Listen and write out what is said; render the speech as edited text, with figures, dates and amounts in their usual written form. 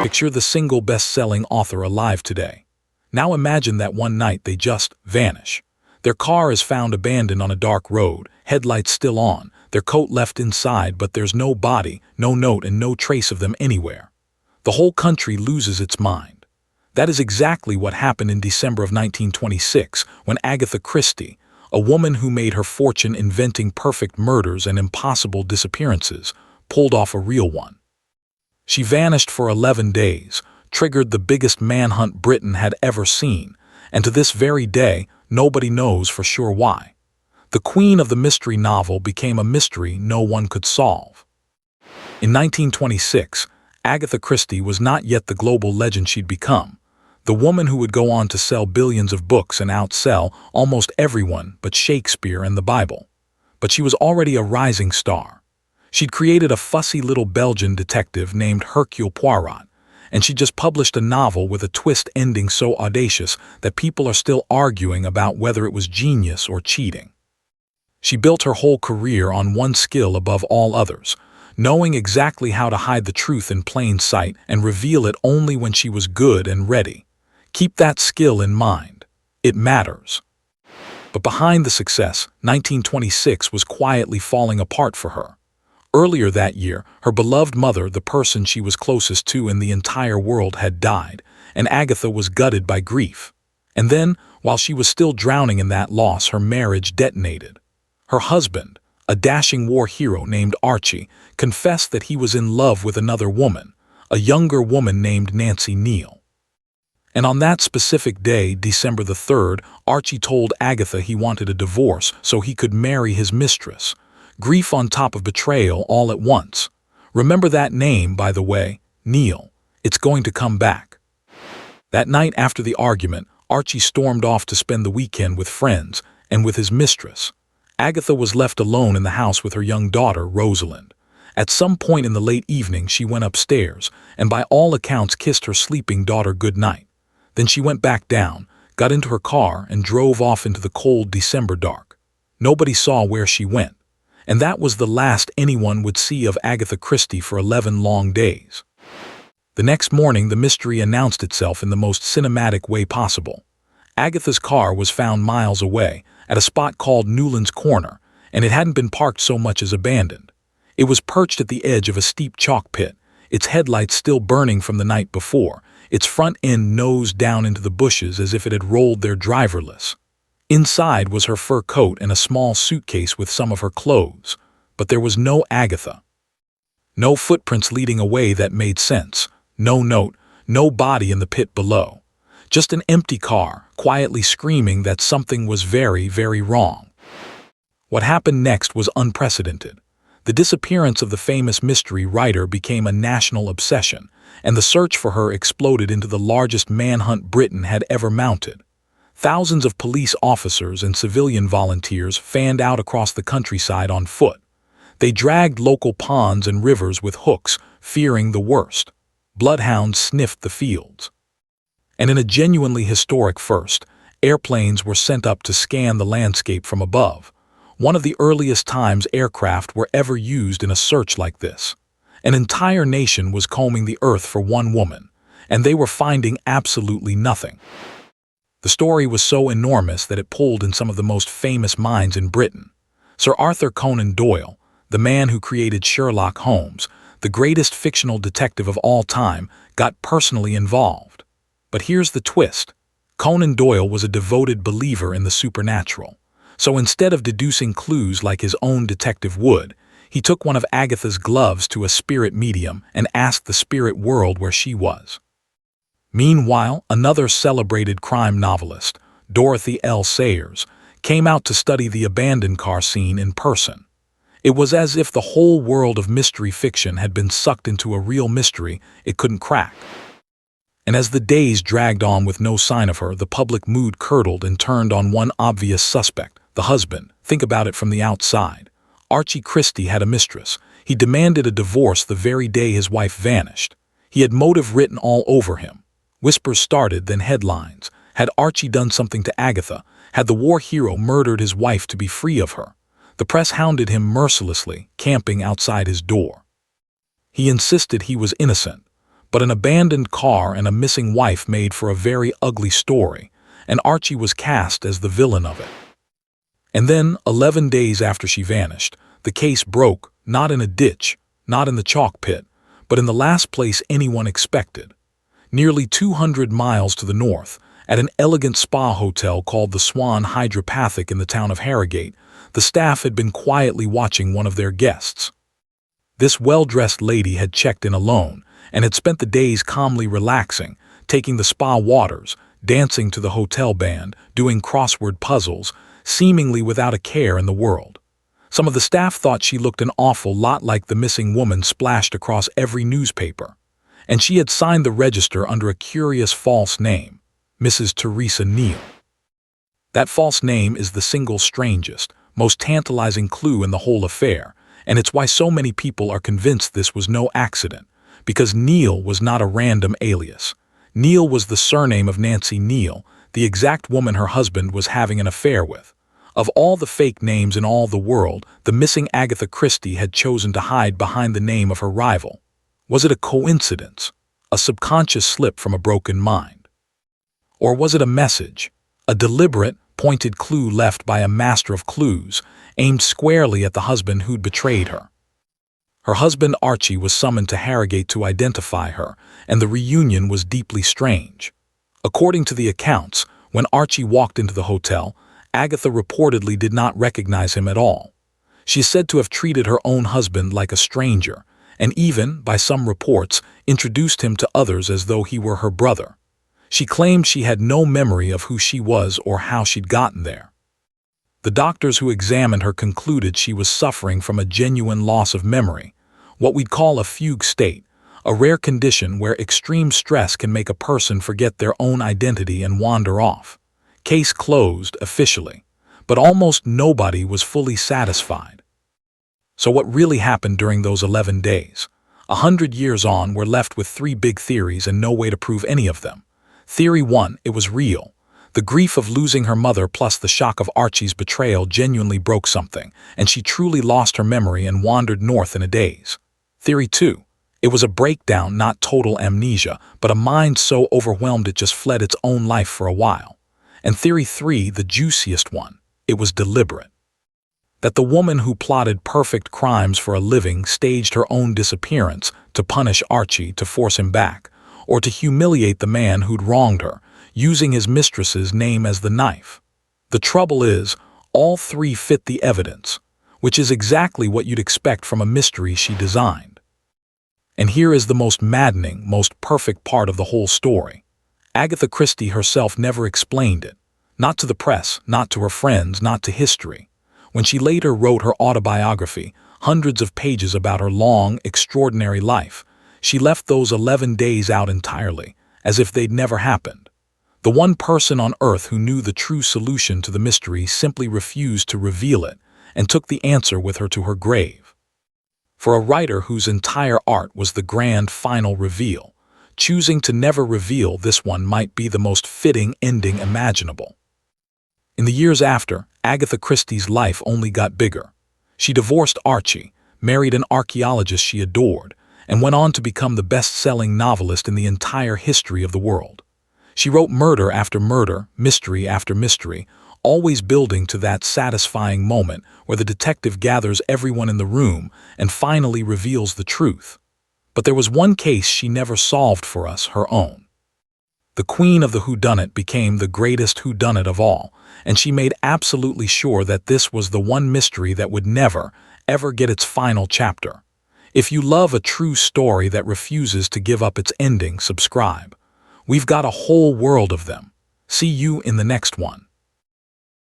Picture the single best-selling author alive today. Now imagine that one night they just vanish. Their car is found abandoned on a dark road, headlights still on, their coat left inside, but there's no body, no note, and no trace of them anywhere. The whole country loses its mind. That is exactly what happened in December of 1926 when Agatha Christie, a woman who made her fortune inventing perfect murders and impossible disappearances, pulled off a real one. She vanished for 11 days, triggered the biggest manhunt Britain had ever seen, and to this very day, nobody knows for sure why. The queen of the mystery novel became a mystery no one could solve. In 1926, Agatha Christie was not yet the global legend she'd become, the woman who would go on to sell billions of books and outsell almost everyone but Shakespeare and the Bible. But she was already a rising star. She'd created a fussy little Belgian detective named Hercule Poirot, and she just published a novel with a twist ending so audacious that people are still arguing about whether it was genius or cheating. She built her whole career on one skill above all others, knowing exactly how to hide the truth in plain sight and reveal it only when she was good and ready. Keep that skill in mind. It matters. But behind the success, 1926 was quietly falling apart for her. Earlier that year, her beloved mother, the person she was closest to in the entire world, had died, and Agatha was gutted by grief. And then, while she was still drowning in that loss, her marriage detonated. Her husband, a dashing war hero named Archie, confessed that he was in love with another woman, a younger woman named Nancy Neal. And on that specific day, December the 3rd, Archie told Agatha he wanted a divorce so he could marry his mistress. Grief on top of betrayal all at once. Remember that name, by the way, Neal. It's going to come back. That night after the argument, Archie stormed off to spend the weekend with friends and with his mistress. Agatha was left alone in the house with her young daughter, Rosalind. At some point in the late evening, she went upstairs and by all accounts kissed her sleeping daughter goodnight. Then she went back down, got into her car, and drove off into the cold December dark. Nobody saw where she went. And that was the last anyone would see of Agatha Christie for 11 long days. The next morning, the mystery announced itself in the most cinematic way possible. Agatha's car was found miles away, at a spot called Newland's Corner, and it hadn't been parked so much as abandoned. It was perched at the edge of a steep chalk pit, its headlights still burning from the night before, its front end nosed down into the bushes as if it had rolled there driverless. Inside was her fur coat and a small suitcase with some of her clothes, but there was no Agatha. No footprints leading away that made sense, no note, no body in the pit below. Just an empty car, quietly screaming that something was very, very wrong. What happened next was unprecedented. The disappearance of the famous mystery writer became a national obsession, and the search for her exploded into the largest manhunt Britain had ever mounted. Thousands of police officers and civilian volunteers fanned out across the countryside on foot. They dragged local ponds and rivers with hooks, fearing the worst. Bloodhounds sniffed the fields. And in a genuinely historic first, airplanes were sent up to scan the landscape from above. One of the earliest times aircraft were ever used in a search like this. An entire nation was combing the earth for one woman, and they were finding absolutely nothing. The story was so enormous that it pulled in some of the most famous minds in Britain. Sir Arthur Conan Doyle, the man who created Sherlock Holmes, the greatest fictional detective of all time, got personally involved. But here's the twist. Conan Doyle was a devoted believer in the supernatural. So instead of deducing clues like his own detective would, he took one of Agatha's gloves to a spirit medium and asked the spirit world where she was. Meanwhile, another celebrated crime novelist, Dorothy L. Sayers, came out to study the abandoned car scene in person. It was as if the whole world of mystery fiction had been sucked into a real mystery it couldn't crack. And as the days dragged on with no sign of her, the public mood curdled and turned on one obvious suspect, the husband. Think about it from the outside. Archie Christie had a mistress. He demanded a divorce the very day his wife vanished. He had motive written all over him. Whispers started, then headlines. Had Archie done something to Agatha? Had the war hero murdered his wife to be free of her? The press hounded him mercilessly, camping outside his door. He insisted he was innocent, But an abandoned car and a missing wife made for a very ugly story, and Archie was cast as the villain of it. And then, 11 days after she vanished, the case broke, not in a ditch, not in the chalk pit, but in the last place anyone expected. Nearly 200 miles to the north, at an elegant spa hotel called the Swan Hydropathic in the town of Harrogate, the staff had been quietly watching one of their guests. This well-dressed lady had checked in alone and had spent the days calmly relaxing, taking the spa waters, dancing to the hotel band, doing crossword puzzles, seemingly without a care in the world. Some of the staff thought she looked an awful lot like the missing woman splashed across every newspaper, and she had signed the register under a curious false name, Mrs. Teresa Neal. That false name is the single strangest, most tantalizing clue in the whole affair, and it's why so many people are convinced this was no accident, because Neal was not a random alias. Neal was the surname of Nancy Neal, the exact woman her husband was having an affair with. Of all the fake names in all the world, the missing Agatha Christie had chosen to hide behind the name of her rival. Was it a coincidence? A subconscious slip from a broken mind? Or was it a message? A deliberate, pointed clue left by a master of clues, aimed squarely at the husband who'd betrayed her? Her husband Archie was summoned to Harrogate to identify her, and the reunion was deeply strange. According to the accounts, when Archie walked into the hotel, Agatha reportedly did not recognize him at all. She is said to have treated her own husband like a stranger, and even, by some reports, introduced him to others as though he were her brother. She claimed she had no memory of who she was or how she'd gotten there. The doctors who examined her concluded she was suffering from a genuine loss of memory, what we'd call a fugue state, a rare condition where extreme stress can make a person forget their own identity and wander off. Case closed officially, but almost nobody was fully satisfied. So what really happened during those 11 days? 100 years on, we're left with 3 big theories and no way to prove any of them. Theory 1, it was real. The grief of losing her mother plus the shock of Archie's betrayal genuinely broke something, and she truly lost her memory and wandered north in a daze. Theory 2, it was a breakdown, not total amnesia, but a mind so overwhelmed it just fled its own life for a while. And theory 3, the juiciest one, it was deliberate. That the woman who plotted perfect crimes for a living staged her own disappearance to punish Archie, to force him back, or to humiliate the man who'd wronged her, using his mistress's name as the knife. The trouble is, all 3 fit the evidence, which is exactly what you'd expect from a mystery she designed. And here is the most maddening, most perfect part of the whole story. Agatha Christie herself never explained it, not to the press, not to her friends, not to history. When she later wrote her autobiography, hundreds of pages about her long, extraordinary life, she left those 11 days out entirely, as if they'd never happened. The one person on earth who knew the true solution to the mystery simply refused to reveal it and took the answer with her to her grave. For a writer whose entire art was the grand final reveal, choosing to never reveal this one might be the most fitting ending imaginable. In the years after, Agatha Christie's life only got bigger. She divorced Archie, married an archaeologist she adored, and went on to become the best-selling novelist in the entire history of the world. She wrote murder after murder, mystery after mystery, always building to that satisfying moment where the detective gathers everyone in the room and finally reveals the truth. But there was one case she never solved for us, her own. The queen of the whodunit became the greatest whodunit of all, and she made absolutely sure that this was the one mystery that would never, ever get its final chapter. If you love a true story that refuses to give up its ending, subscribe. We've got a whole world of them. See you in the next one.